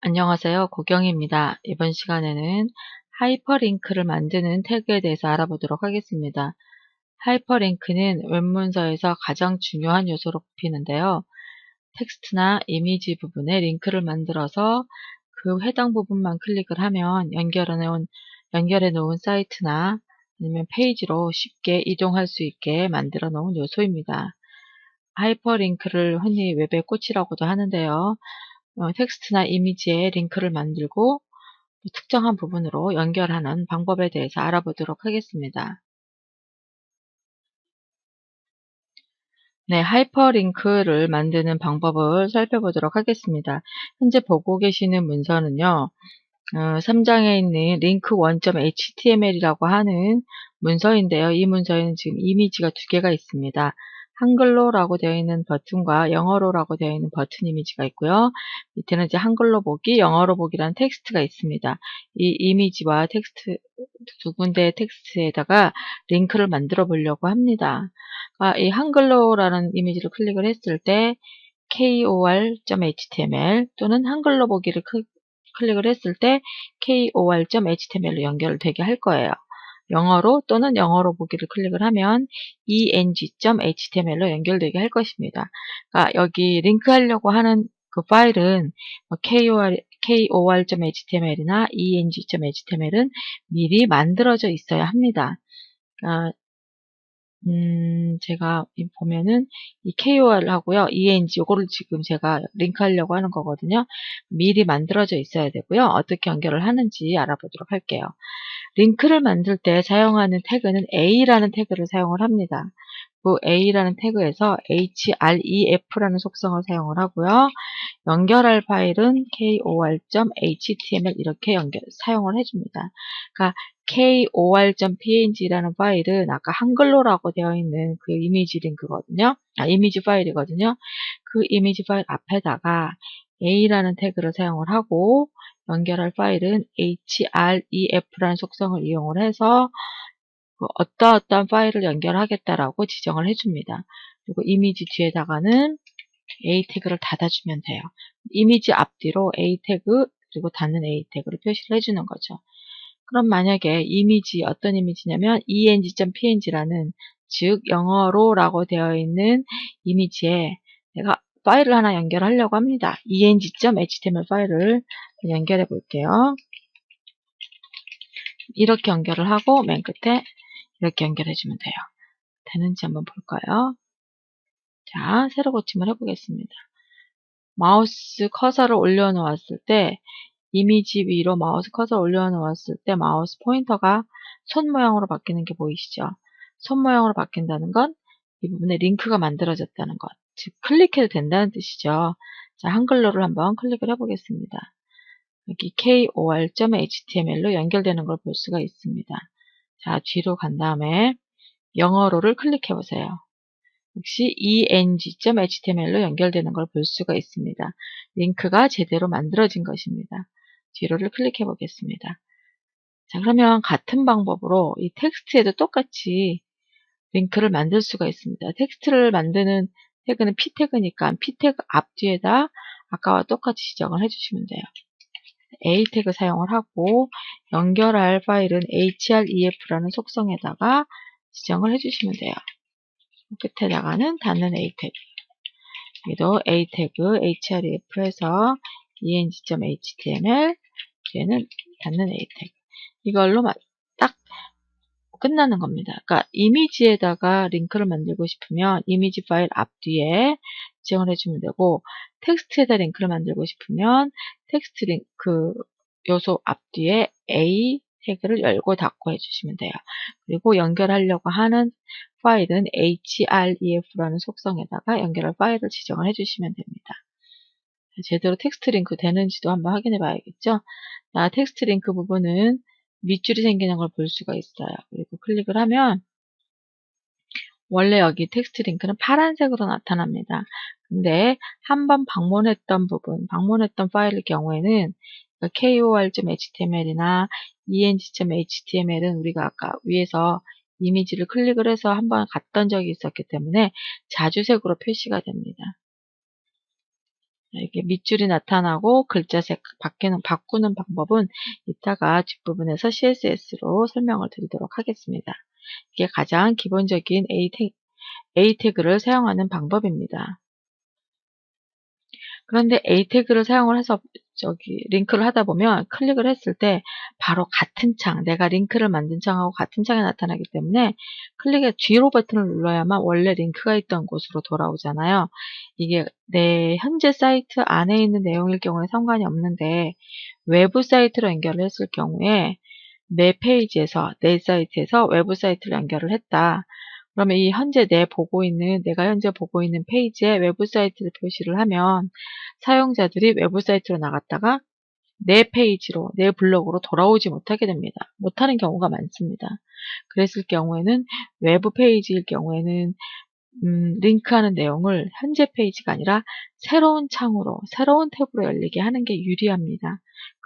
안녕하세요. 고경입니다. 이번 시간에는 하이퍼링크를 만드는 태그에 대해서 알아보도록 하겠습니다. 하이퍼링크는 웹문서에서 가장 중요한 요소로 꼽히는데요. 텍스트나 이미지 부분에 링크를 만들어서 그 해당 부분만 클릭을 하면 연결해 놓은 사이트나 아니면 페이지로 쉽게 이동할 수 있게 만들어 놓은 요소입니다. 하이퍼링크를 흔히 웹의 꽃이라고도 하는데요. 텍스트나 이미지에 링크를 만들고 특정한 부분으로 연결하는 방법에 대해서 알아보도록 하겠습니다. 네, 하이퍼링크를 만드는 방법을 살펴보도록 하겠습니다. 현재 보고 계시는 문서는요. 3장에 있는 link1.html이라고 하는 문서인데요. 이 문서에는 지금 이미지가 두 개가 있습니다. 한글로라고 되어 있는 버튼과 영어로라고 되어 있는 버튼 이미지가 있고요. 밑에는 이제 한글로 보기, 영어로 보기라는 텍스트가 있습니다. 이 이미지와 텍스트 두 군데의 텍스트에다가 링크를 만들어 보려고 합니다. 이 한글로라는 이미지를 클릭을 했을 때 kor.html 또는 한글로 보기를 클릭을 했을 때 kor.html로 연결되게 할 거예요. 영어로 또는 영어로 보기를 클릭을 하면 eng.html로 연결되게 할 것입니다. 그러니까 여기 링크하려고 하는 그 파일은 kor.html이나 eng.html은 미리 만들어져 있어야 합니다. 제가 보면은 이 KOR 하고요. ENG 요거를 지금 제가 링크하려고 하는 거거든요. 미리 만들어져 있어야 되고요. 어떻게 연결을 하는지 알아보도록 할게요. 링크를 만들 때 사용하는 태그는 A라는 태그를 사용을 합니다. 그 A라는 태그에서 href라는 속성을 사용을 하고요. 연결할 파일은 kor.html 이렇게 사용을 해줍니다. 그러니까 kor.png라는 파일은 아까 한글로라고 되어 있는 그 이미지 링크거든요. 이미지 파일이거든요. 그 이미지 파일 앞에다가 A라는 태그를 사용을 하고 연결할 파일은 href라는 속성을 이용을 해서 어떠한 파일을 연결하겠다라고 지정을 해줍니다. 그리고 이미지 뒤에다가는 A 태그를 닫아주면 돼요. 이미지 앞뒤로 A 태그 그리고 닫는 A 태그를 표시를 해주는 거죠. 그럼 만약에 이미지 어떤 이미지냐면 eng.png라는 즉 영어로라고 되어 있는 이미지에 내가 파일을 하나 연결하려고 합니다. eng.html 파일을 연결해 볼게요. 이렇게 연결을 하고 맨 끝에 이렇게 연결해 주면 돼요. 되는지 한번 볼까요? 자, 새로 고침을 해보겠습니다. 마우스 커서를 올려놓았을 때 이미지 위로 마우스 커서 올려놓았을 때 마우스 포인터가 손 모양으로 바뀌는 게 보이시죠? 손 모양으로 바뀐다는 건 이 부분에 링크가 만들어졌다는 것, 즉 클릭해도 된다는 뜻이죠. 자, 한글로를 한번 클릭을 해보겠습니다. 여기 kor.html로 연결되는 걸 볼 수가 있습니다. 자, 뒤로 간 다음에 영어로를 클릭해 보세요. 역시 eng.html로 연결되는 걸 볼 수가 있습니다. 링크가 제대로 만들어진 것입니다. 뒤로를 클릭해 보겠습니다. 자, 그러면 같은 방법으로 이 텍스트에도 똑같이 링크를 만들 수가 있습니다. 텍스트를 만드는 태그는 p 태그니까 p 태그 앞뒤에다 아까와 똑같이 지정을 해주시면 돼요. a 태그 사용을 하고 연결할 파일은 href라는 속성에다가 지정을 해주시면 돼요. 끝에다가는 닫는 a 태그. 여기도 a 태그 href에서 eng.html 뒤에는 닫는 a 태그. 이걸로 딱 끝나는 겁니다. 그러니까 이미지에다가 링크를 만들고 싶으면 이미지 파일 앞뒤에 지정을 해주면 되고 텍스트에다 링크를 만들고 싶으면 텍스트 링크 요소 앞뒤에 A 태그를 열고 닫고 해주시면 돼요. 그리고 연결하려고 하는 파일은 href라는 속성에다가 연결할 파일을 지정을 해주시면 됩니다. 제대로 텍스트 링크 되는지도 한번 확인해 봐야겠죠. 텍스트 링크 부분은 밑줄이 생기는 걸 볼 수가 있어요. 그리고 클릭을 하면 원래 여기 텍스트 링크는 파란색으로 나타납니다. 근데 한번 방문했던 부분, 방문했던 파일의 경우에는 kor.html이나 eng.html은 우리가 아까 위에서 이미지를 클릭을 해서 한번 갔던 적이 있었기 때문에 자주색으로 표시가 됩니다. 이렇게 밑줄이 나타나고 글자색 바꾸는 방법은 이따가 뒷부분에서 CSS로 설명을 드리도록 하겠습니다. 이게 가장 기본적인 A 태그를 사용하는 방법입니다. 그런데 A 태그를 사용을 해서 링크를 하다 보면 클릭을 했을 때 바로 같은 창, 내가 링크를 만든 창하고 같은 창에 나타나기 때문에 클릭의 뒤로 버튼을 눌러야만 원래 링크가 있던 곳으로 돌아오잖아요. 이게 내 현재 사이트 안에 있는 내용일 경우에 상관이 없는데 외부 사이트로 연결을 했을 경우에 내 페이지에서, 내 사이트에서 외부 사이트를 연결을 했다. 그러면 이 현재 내가 현재 보고 있는 페이지에 외부 사이트를 표시를 하면 사용자들이 외부 사이트로 나갔다가 내 페이지로, 내 블로그로 돌아오지 못하게 됩니다. 못하는 경우가 많습니다. 그랬을 경우에는 외부 페이지일 경우에는 링크하는 내용을 현재 페이지가 아니라 새로운 창으로, 새로운 탭으로 열리게 하는 게 유리합니다.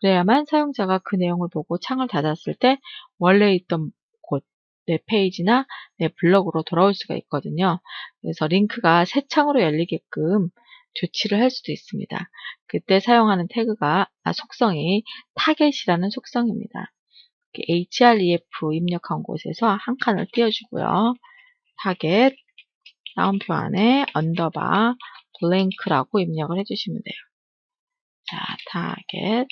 그래야만 사용자가 그 내용을 보고 창을 닫았을 때 원래 있던 곳, 내 페이지나 내 블로그로 돌아올 수가 있거든요. 그래서 링크가 새 창으로 열리게끔 조치를 할 수도 있습니다. 그때 사용하는 속성이 타겟이라는 속성입니다. href 입력한 곳에서 한 칸을 띄워주고요. 타겟 다운표 안에 언더바 블랭크라고 입력을 해주시면 돼요. 자, 타겟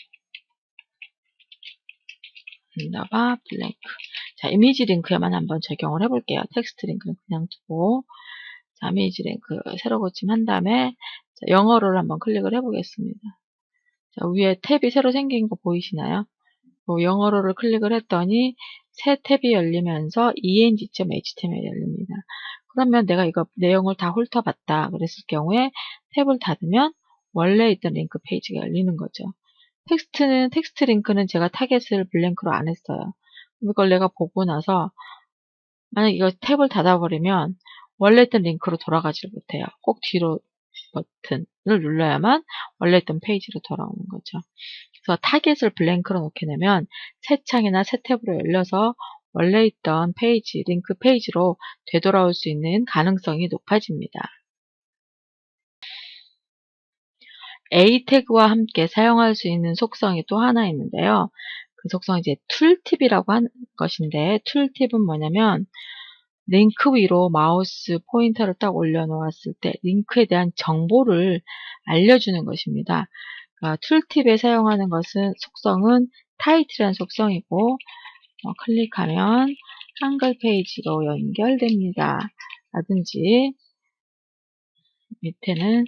언더바 블랭크. 자, 이미지 링크에만 한번 적용을 해볼게요. 텍스트 링크는 그냥 두고, 자, 이미지 링크 새로 고침한 다음에 자, 영어로를 한번 클릭을 해보겠습니다. 자, 위에 탭이 새로 생긴 거 보이시나요? 영어로를 클릭을 했더니 새 탭이 열리면서 eng.html이 열립니다. 그러면 내가 이거 내용을 다 훑어봤다 그랬을 경우에 탭을 닫으면 원래 있던 링크 페이지가 열리는 거죠. 텍스트 링크는 제가 타겟을 블랭크로 안 했어요. 이걸 내가 보고 나서 만약 이거 탭을 닫아버리면 원래 있던 링크로 돌아가지 못해요. 꼭 뒤로 버튼을 눌러야만 원래 있던 페이지로 돌아오는 거죠. 그래서 타겟을 블랭크로 놓게 되면 새 창이나 새 탭으로 열려서 원래 있던 링크 페이지로 되돌아올 수 있는 가능성이 높아집니다. A 태그와 함께 사용할 수 있는 속성이 또 하나 있는데요. 그 속성이 이제 툴팁이라고 하는 것인데, 툴팁은 뭐냐면 링크 위로 마우스 포인터를 딱 올려놓았을 때 링크에 대한 정보를 알려주는 것입니다. 그러니까 툴팁에 사용하는 속성은 타이틀이라는 속성이고, 클릭하면 한글 페이지로 연결됩니다. 라든지 밑에는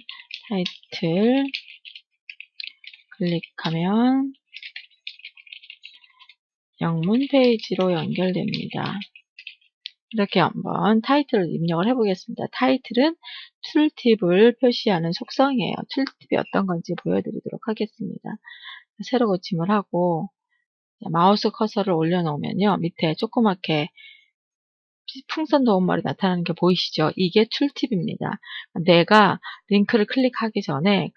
타이틀 클릭하면 영문 페이지로 연결됩니다. 이렇게 한번 타이틀을 입력을 해보겠습니다. 타이틀은 툴팁을 표시하는 속성이에요. 툴팁이 어떤 건지 보여드리도록 하겠습니다. 새로 고침을 하고 마우스 커서를 올려놓으면요. 밑에 조그맣게 풍선 도움말이 나타나는 게 보이시죠? 이게 툴팁입니다. 내가 링크를 클릭하기 전에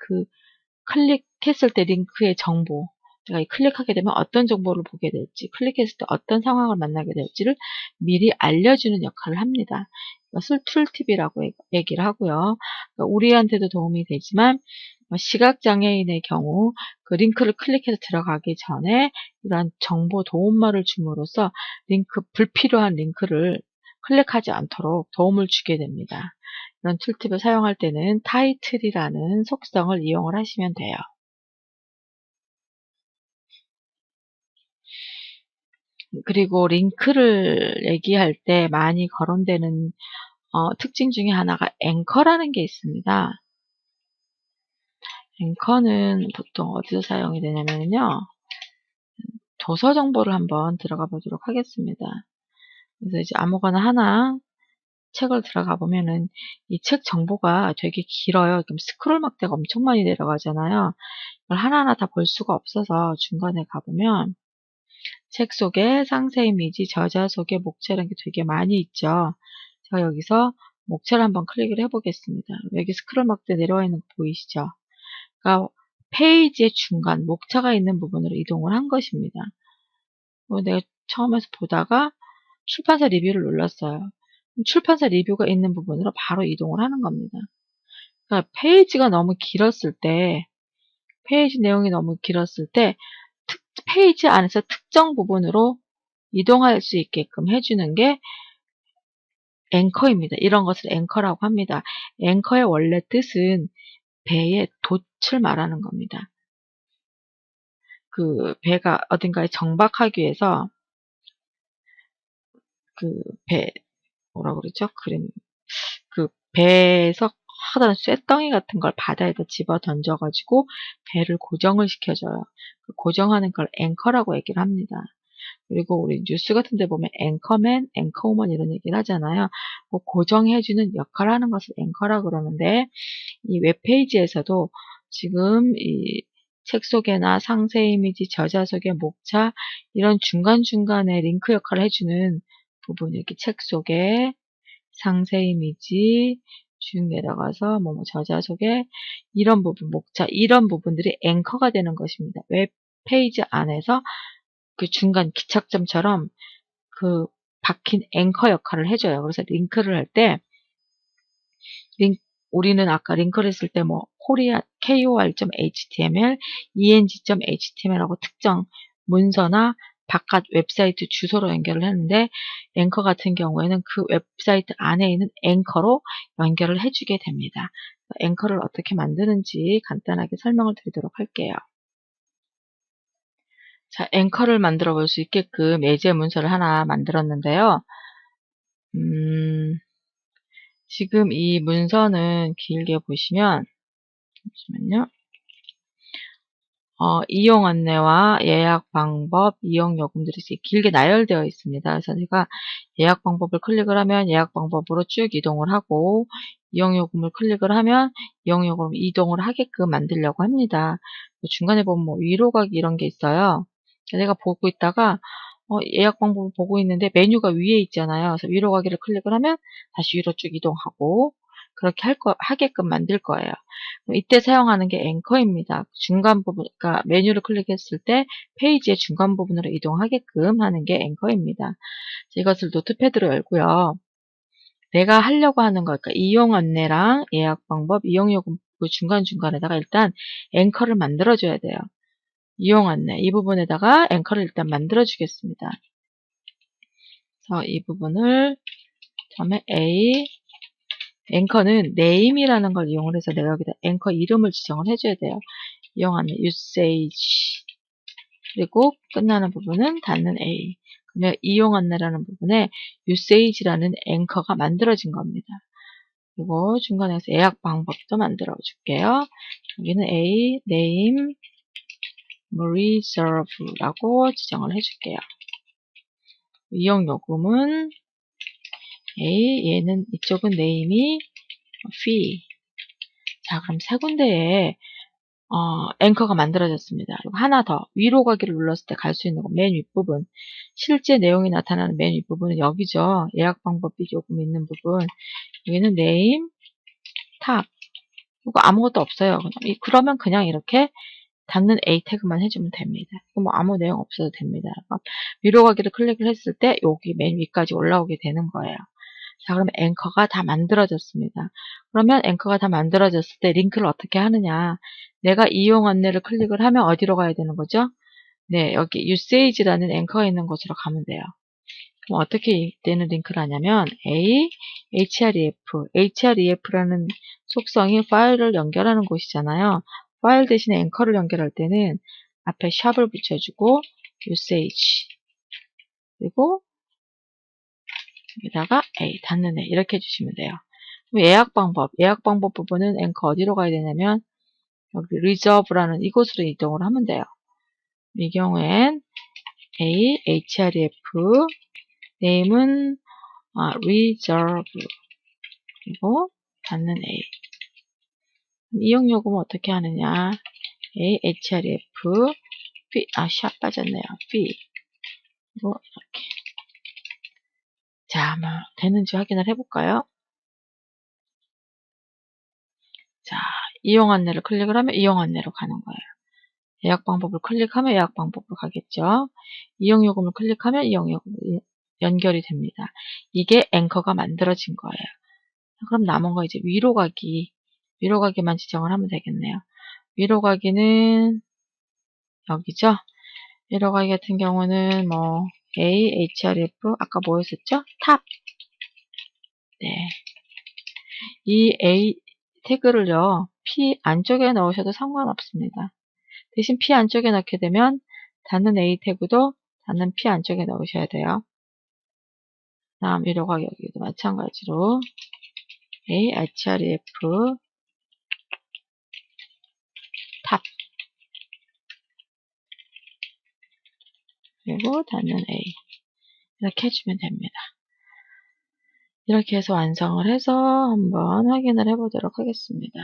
클릭했을 때 링크의 정보, 내가 클릭하게 되면 어떤 정보를 보게 될지, 클릭했을 때 어떤 상황을 만나게 될지를 미리 알려주는 역할을 합니다. 이것을 툴팁이라고 얘기를 하고요. 그러니까 우리한테도 도움이 되지만 시각장애인의 경우 그 링크를 클릭해서 들어가기 전에 이런 정보 도움말을 줌으로써 불필요한 링크를 클릭하지 않도록 도움을 주게 됩니다. 이런 툴팁을 사용할 때는 타이틀이라는 속성을 이용을 하시면 돼요. 그리고 링크를 얘기할 때 많이 거론되는 특징 중에 하나가 앵커라는 게 있습니다. 앵커는 보통 어디서 사용이 되냐면요. 도서 정보를 한번 들어가 보도록 하겠습니다. 그래서 이제 아무거나 하나 책을 들어가 보면은 이 책 정보가 되게 길어요. 그럼 스크롤 막대가 엄청 많이 내려가잖아요. 이걸 하나하나 다 볼 수가 없어서 중간에 가보면 책 속에 상세 이미지, 저자 소개, 목차라는 게 되게 많이 있죠. 제가 여기서 목차를 한번 클릭을 해보겠습니다. 여기 스크롤 막대 내려와 있는 거 보이시죠? 그러니까 페이지의 중간, 목차가 있는 부분으로 이동을 한 것입니다. 내가 처음에서 보다가 출판사 리뷰를 눌렀어요. 출판사 리뷰가 있는 부분으로 바로 이동을 하는 겁니다. 그러니까 페이지가 너무 길었을 때 페이지 내용이 너무 길었을 때 페이지 안에서 특정 부분으로 이동할 수 있게끔 해주는 게 앵커입니다. 이런 것을 앵커라고 합니다. 앵커의 원래 뜻은 배의 돛을 말하는 겁니다. 그 배가 어딘가에 정박하기 위해서 그 배, 뭐라 그러죠? 그 배에서 하던 쇳덩이 같은 걸 바다에다 집어 던져가지고 배를 고정을 시켜줘요. 그 고정하는 걸 앵커라고 얘기를 합니다. 그리고 우리 뉴스 같은 데 보면 앵커맨, 앵커우먼 이런 얘기를 하잖아요. 그 고정해주는 역할을 하는 것을 앵커라고 그러는데, 이 웹페이지에서도 지금 이 책 소개나 상세 이미지, 저자 소개, 목차 이런 중간중간에 링크 역할을 해주는 부분, 이렇게 책 소개, 상세 이미지, 쭉 내려가서 저자 소개, 이런 부분, 목차 이런 부분들이 앵커가 되는 것입니다. 웹페이지 안에서 그 중간 기착점처럼 그 박힌 앵커 역할을 해줘요. 그래서 링크를 할 때 우리는 아까 링크를 했을 때 korea, kor.html, eng.html하고 특정 문서나 바깥 웹사이트 주소로 연결을 했는데, 앵커 같은 경우에는 그 웹사이트 안에 있는 앵커로 연결을 해주게 됩니다. 앵커를 어떻게 만드는지 간단하게 설명을 드리도록 할게요. 자, 앵커를 만들어 볼 수 있게끔 예제 문서를 하나 만들었는데요. 지금 이 문서는 길게 보시면, 잠시만요. 이용 안내와 예약 방법, 이용 요금들이 길게 나열되어 있습니다. 그래서 제가 예약 방법을 클릭을 하면 예약 방법으로 쭉 이동을 하고, 이용 요금을 클릭을 하면 이용 요금으로 이동을 하게끔 만들려고 합니다. 중간에 보면 위로 가기 이런 게 있어요. 내가 보고 있다가 예약 방법을 보고 있는데 메뉴가 위에 있잖아요. 그래서 위로 가기를 클릭을 하면 다시 위로 쭉 이동하고, 그렇게 하게끔 만들 거예요. 이때 사용하는 게 앵커입니다. 중간 부분, 그러니까 메뉴를 클릭했을 때 페이지의 중간 부분으로 이동하게끔 하는 게 앵커입니다. 이것을 노트패드로 열고요. 내가 하려고 하는 거, 그러니까 이용 안내랑 예약 방법, 이용 요금 그 중간중간에다가 일단 앵커를 만들어줘야 돼요. 이용 안내, 이 부분에다가 앵커를 일단 만들어 주겠습니다. 그래서 이 부분을 처음에 A, 앵커는 name이라는 걸 이용을 해서 내가 여기다 앵커 이름을 지정을 해줘야 돼요. 이용 안내, usage, 그리고 끝나는 부분은 닫는 A. 그러면 이용 안내라는 부분에 usage라는 앵커가 만들어진 겁니다. 그리고 중간에서 예약 방법도 만들어 줄게요. 여기는 A, name, reserve라고 지정을 해줄게요. 이용 요금은 A, 얘는 이쪽은 name이 fee. 자, 그럼 세 군데에 앵커가 만들어졌습니다. 그리고 하나 더, 위로 가기를 눌렀을 때 갈 수 있는 건 맨 윗부분. 실제 내용이 나타나는 맨 윗부분은 여기죠. 예약 방법비 요금 있는 부분. 여기는 name, tab. 이거 아무것도 없어요. 그러면 그냥 이렇게 닫는 A 태그만 해주면 됩니다. 아무 내용 없어도 됩니다. 위로 가기를 클릭을 했을 때 여기 맨 위까지 올라오게 되는 거예요. 자, 그러면 앵커가 다 만들어졌습니다. 그러면 앵커가 다 만들어졌을 때 링크를 어떻게 하느냐. 내가 이용 안내를 클릭을 하면 어디로 가야 되는 거죠? 네, 여기 usage라는 앵커가 있는 곳으로 가면 돼요. 그럼 어떻게 되는 링크를 하냐면 A, href라는 속성이 파일을 연결하는 곳이잖아요. 파일 대신에 앵커를 연결할 때는 앞에 샵을 붙여주고 usage, 그리고 여기다가 A, 닫는 A 이렇게 해주시면 돼요. 예약 방법 부분은 앵커 어디로 가야 되냐면 여기 reserve라는 이곳으로 이동을 하면 돼요. 이 경우엔 A, href, name은 reserve, 그리고 닫는 A. 이용 요금은 어떻게 하느냐? A, href, fee, 샵 빠졌네요. fee. 그리고 이렇게. 자, 되는지 확인을 해볼까요? 자, 이용 안내를 클릭을 하면 이용 안내로 가는 거예요. 예약 방법을 클릭하면 예약 방법으로 가겠죠. 이용 요금을 클릭하면 이용 요금으로 연결이 됩니다. 이게 앵커가 만들어진 거예요. 그럼 남은 거 이제 위로 가기만 지정을 하면 되겠네요. 위로 가기는 여기죠. 위로 가기 같은 경우는 뭐 A, href 아까 뭐였었죠? 탑. 네. 이 A 태그를요. P 안쪽에 넣으셔도 상관없습니다. 대신 P 안쪽에 넣게 되면 닫는 A 태그도 닫는 P 안쪽에 넣으셔야 돼요. 다음 위로 가기 여기도 마찬가지로 A, href 탑 그리고 닫는 A 이렇게 해주면 됩니다. 이렇게 해서 완성을 해서 한번 확인을 해보도록 하겠습니다.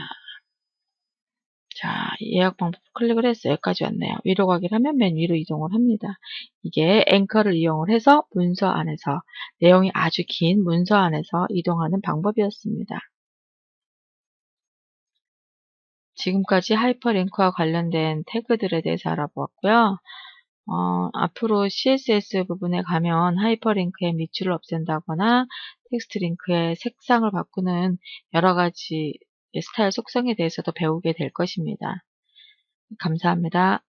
자, 예약 방법 클릭을 해서 여기까지 왔네요. 위로 가기를 하면 맨 위로 이동을 합니다. 이게 앵커를 이용을 해서 문서 안에서 내용이 아주 긴 문서 안에서 이동하는 방법이었습니다. 지금까지 하이퍼링크와 관련된 태그들에 대해서 알아보았고요. 앞으로 CSS 부분에 가면 하이퍼링크의 밑줄을 없앤다거나 텍스트 링크의 색상을 바꾸는 여러 가지 스타일 속성에 대해서도 배우게 될 것입니다. 감사합니다.